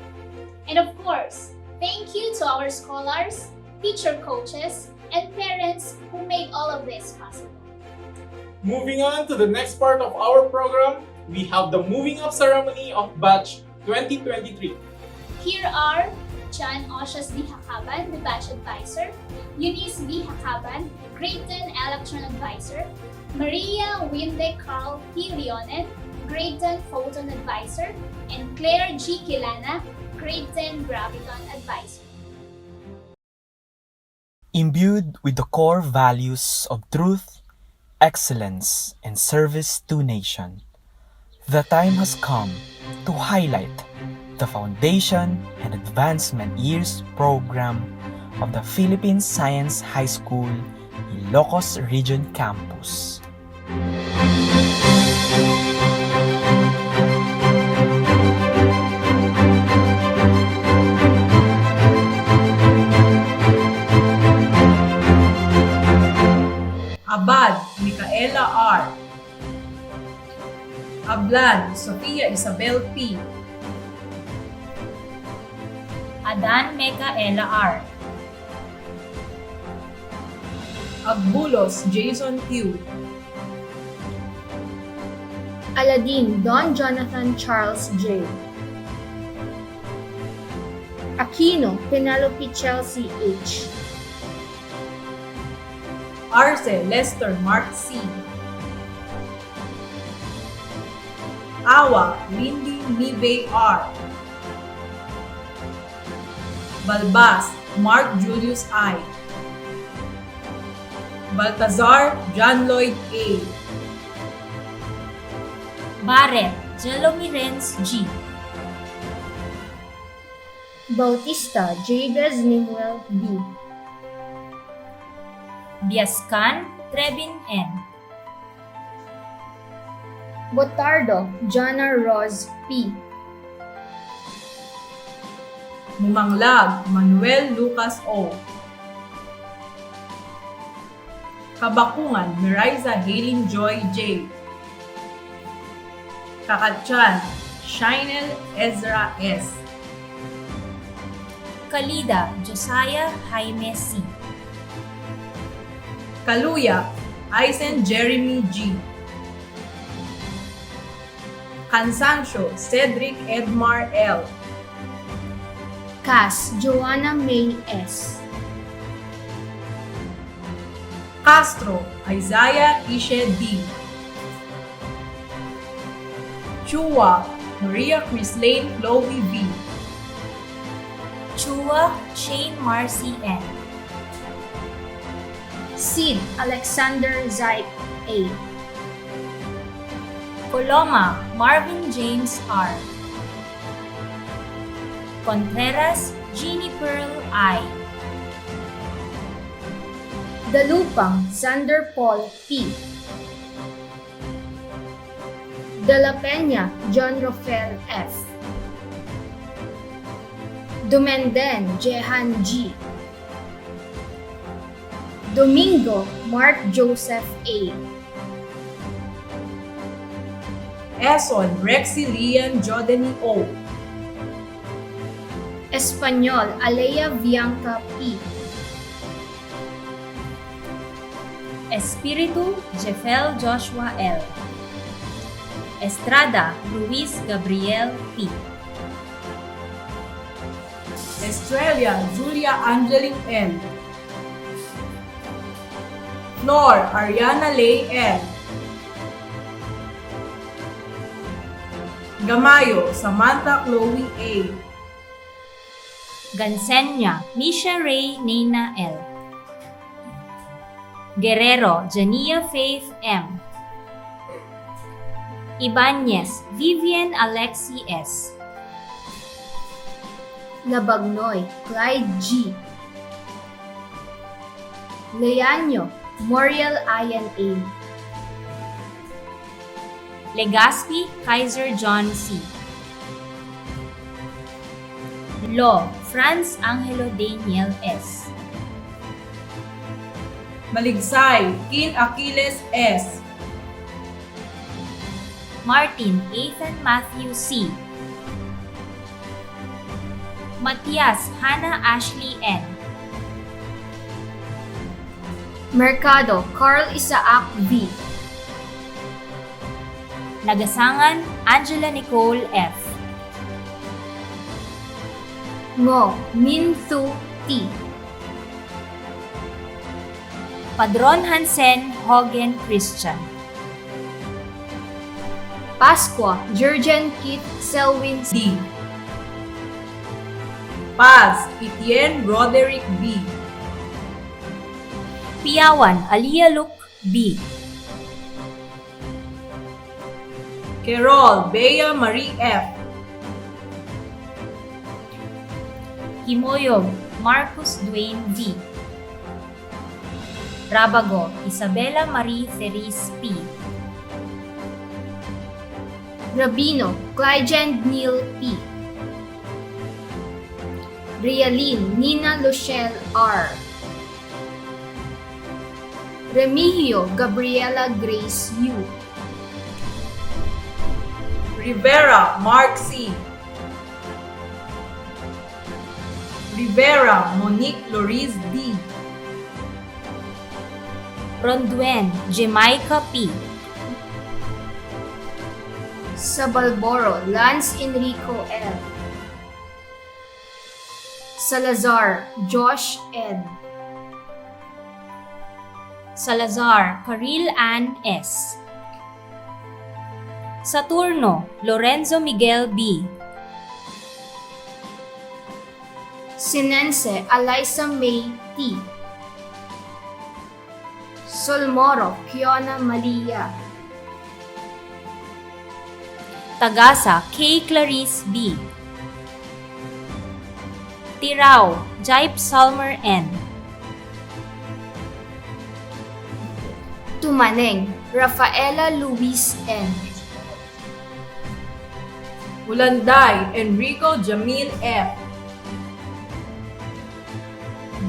And of course, thank you to our scholars, teacher coaches, and parents who made all of this possible. Moving on to the next part of our program, we have the moving up ceremony of Batch 2023. Here are John Osias B. Hakaban, the Batch Advisor, Eunice B. Hakaban, Grade 10 Electron Advisor, Maria Winde Carl P. Leonen, Grade 10 Photon Advisor, and Claire G. Kilana, Grade 10 Graviton Advisor. Imbued with the core values of truth, excellence, and service to nation, the time has come to highlight the Foundation and Advancement Years program of the Philippine Science High School, Ilocos Region Campus. Abad, Micaela R. Ablan, Sofia Isabel P. Adan Micaela R. Agbulos, Jason Q. Aladin Don Jonathan Charles J. Aquino Penelope Chelsea H. Arce, Lester Mark C. Awa, Lindy Nive R. Balbas, Mark Julius I. Baltazar, John Lloyd A. Barret, Jelomirens G. Bautista Jabez Nimuel B. Biascan, Trevin N. Botardo Jana Rose P. Mumanglag, Manuel Lucas O. Kabakungan, Meriza Hailing Joy J. Kakatsan, Shinel Ezra S. Kalida, Josiah Jaime C. Kaluya, Eisen Jeremy G. Cansancio, Cedric Edmar L. Cass Joanna May S. Castro, Isaiah Ishe D. Chua, Maria Chrislane Chloe V. Chua, Shane Marcy N. Sid Alexander Zyke A. Coloma, Marvin James R. Contreras, Jeannie Pearl I. Dalupang Xander Paul P. De La Peña John Rafael F. Dumenden Jehan G. Domingo Mark Joseph A. Eson Rexy Lian Jodeni O. Espanyol Alea Bianca P. Espiritu, Jefel Joshua L. Estrada, Luis Gabriel P. Estrella Julia Angeline N. Flor Ariana Lay N. Gamayo Samantha Chloe A. Gansenya, Misha Ray Nina L. Guerrero, Jania Faith M. Ibanez, Vivian Alexi S. Labagnoy Clyde G. Leanyo Moriel Ian A. Legazpi, Kaiser John C. Lo, Franz Angelo Daniel S. Maligsay Kin Aquiles S. Martin Ethan Matthew C. Matias Hannah Ashley N. Mercado Carl Isaac V. Nagasangan Angela Nicole F. Ngo Min Thu T. Padron Hansen Hogan Christian. Pasqua Jurgen Kit Selwyn D. Paz Etienne Roderick B. Piawan Alia Luke B. Kerol Bea Marie F. Kimoyog Marcus Dwayne V. Rabago, Isabella Marie Therese P. Rabino, Clygen Neil P. Rialin, Nina Luciel R. Remigio, Gabriela Grace U. Rivera, Mark C. Rivera, Monique Loris D. Ronduen, Jamaica P. Sabalboro, Lance Enrico L. Salazar, Josh Ed. Salazar, Karil Ann S. Saturno, Lorenzo Miguel B. Sinense, Alyssa May T. Solmoro, Kiona Malia. Tagasa, K. Clarice B. Tirao, Jaip Salmer N. Tumaneng, Rafaela Luis N. Ulanday, Enrico Jamil F.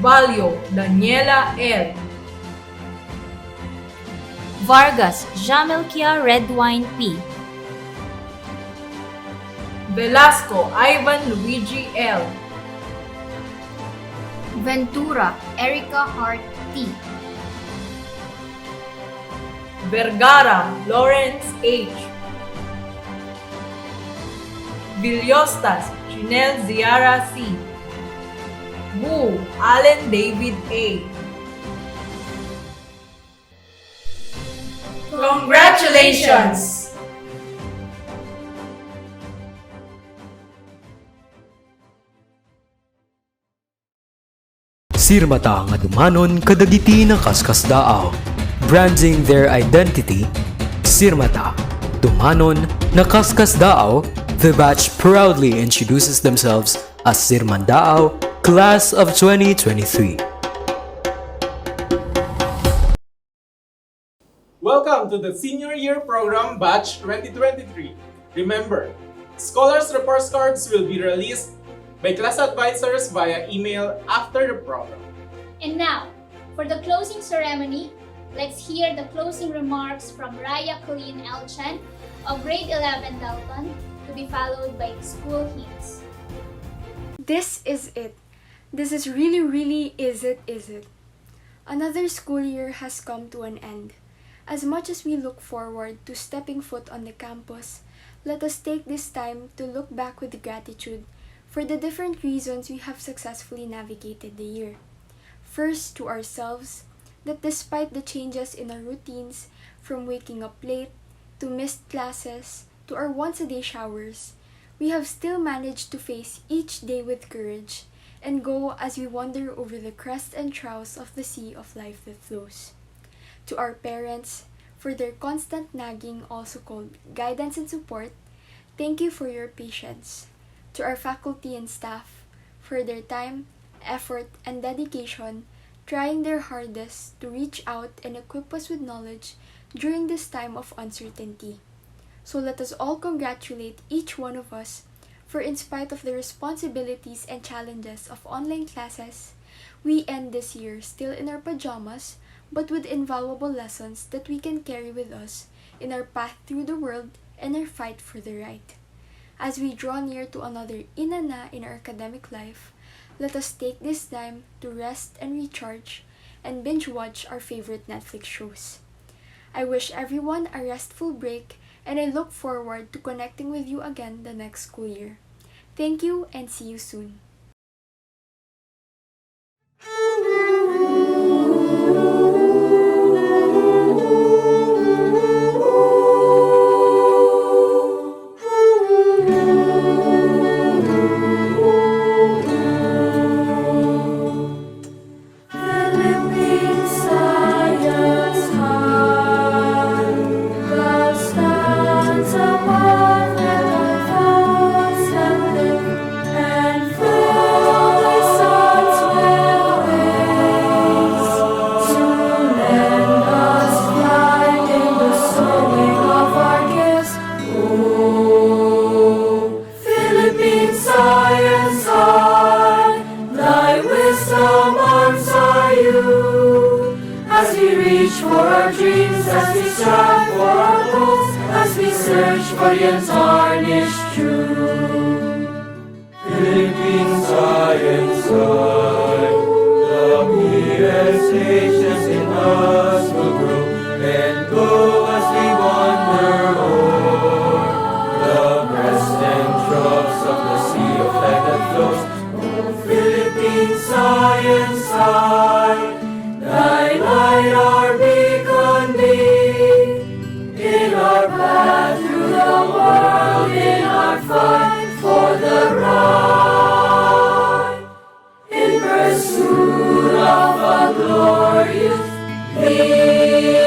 Valio, Daniela L. Vargas, Jamelkia Redwine P. Velasco, Ivan Luigi L. Ventura, Erica Hart T. Vergara, Lawrence H. Villostas, Chinel Ziara C. Wu, Allen David A. Congratulations! Sirmata nga dumanon kadagiti na kaskasdaaw. Branding their identity, Sirmata, dumanon na kaskasdaaw, the batch proudly introduces themselves as Sirmandaaw, Class of 2023. Welcome to the Senior Year Program Batch 2023. Remember, Scholars Report cards will be released by class advisors via email after the program. And now, for the closing ceremony, let's hear the closing remarks from Raya Colleen Elchan of grade 11 Dalton, to be followed by the school hymns. This is it. This is really is it. Another school year has come to an end. As much as we look forward to stepping foot on the campus, let us take this time to look back with gratitude for the different reasons we have successfully navigated the year. First, to ourselves, that despite the changes in our routines, from waking up late, to missed classes, to our once-a-day showers, we have still managed to face each day with courage and go as we wander over the crests and troughs of the sea of life that flows. To our parents, for their constant nagging, also called guidance and support, thank you for your patience. To our faculty and staff, for their time, effort, and dedication, trying their hardest to reach out and equip us with knowledge during this time of uncertainty. So let us all congratulate each one of us, for in spite of the responsibilities and challenges of online classes, we end this year still in our pajamas, but with invaluable lessons that we can carry with us in our path through the world and our fight for the right. As we draw near to another inana in our academic life, let us take this time to rest and recharge and binge watch our favorite Netflix shows. I wish everyone a restful break, and I look forward to connecting with you again the next school year. Thank you and see you soon. And reach for our dreams, as we strive for our goals, as we search for the untarnished truth. Philippine Science Guide, the PSHS in us will grow and go as we wander o'er the breast and troughs of the sea of life that flows. Oh, Philippine Science Guide, thy light our beacon be, in our path through the world, in our fight for the right, in pursuit of a glorious thee.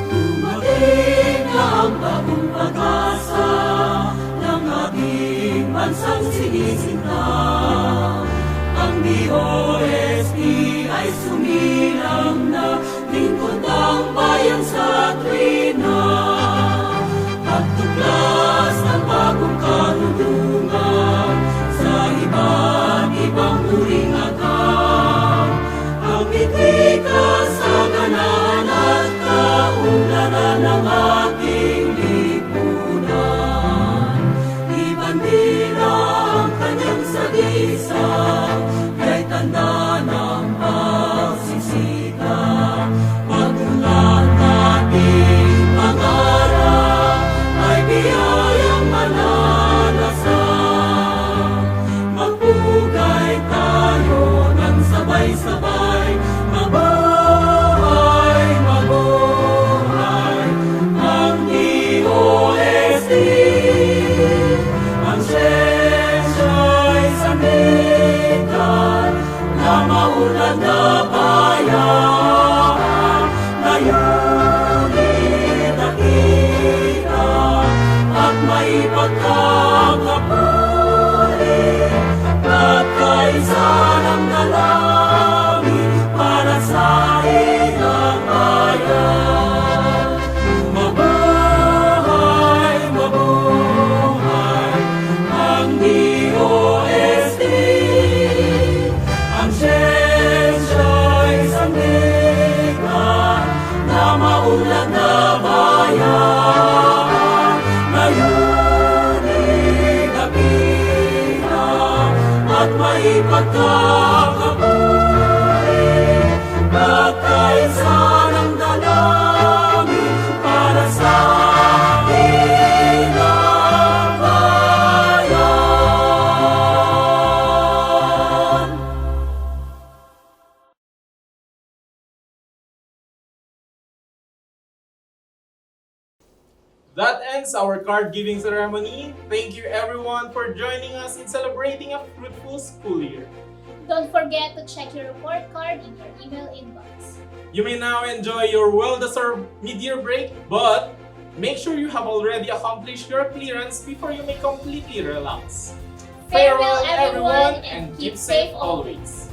Dumating na ang bagong pag-asa ng ating bansang sinisinta. Ang DOST ay sumilang na, lingkod ang bayan sa tuwina. Pagtuklas ng bagong karunungan sa iba't ibang uring agam. Ang bitika sa ganahan at kaunlaran ng ating lipunan. Ibandila ang kanyang sagisag, kay tanda ng pagsisikap. Pagmulan nating pangarap ay biyayang malalasan. Magpugay tayo ng sabay-sabay, mabuhay, mabuhay ang DOST. Ang siyensya'y sandigan na maunlad na bayan, layunin nakita at maipagkakapuri at kaisa ng dalangin para sa ilang bayan. Mabuhay, mabuhay ang DOST. Ang siyensya'y sandigan na maunlad na bayan, layunin nakita at maipagkakapuri at kaisa ng dalangin para sa ilang bayan. That ends our card giving ceremony. Thank you everyone for joining us in celebrating a fruitful school year. Don't forget to check your report card in your email inbox. You may now enjoy your well-deserved mid-year break, but make sure you have already accomplished your clearance before you may completely relax. Farewell everyone and keep safe always.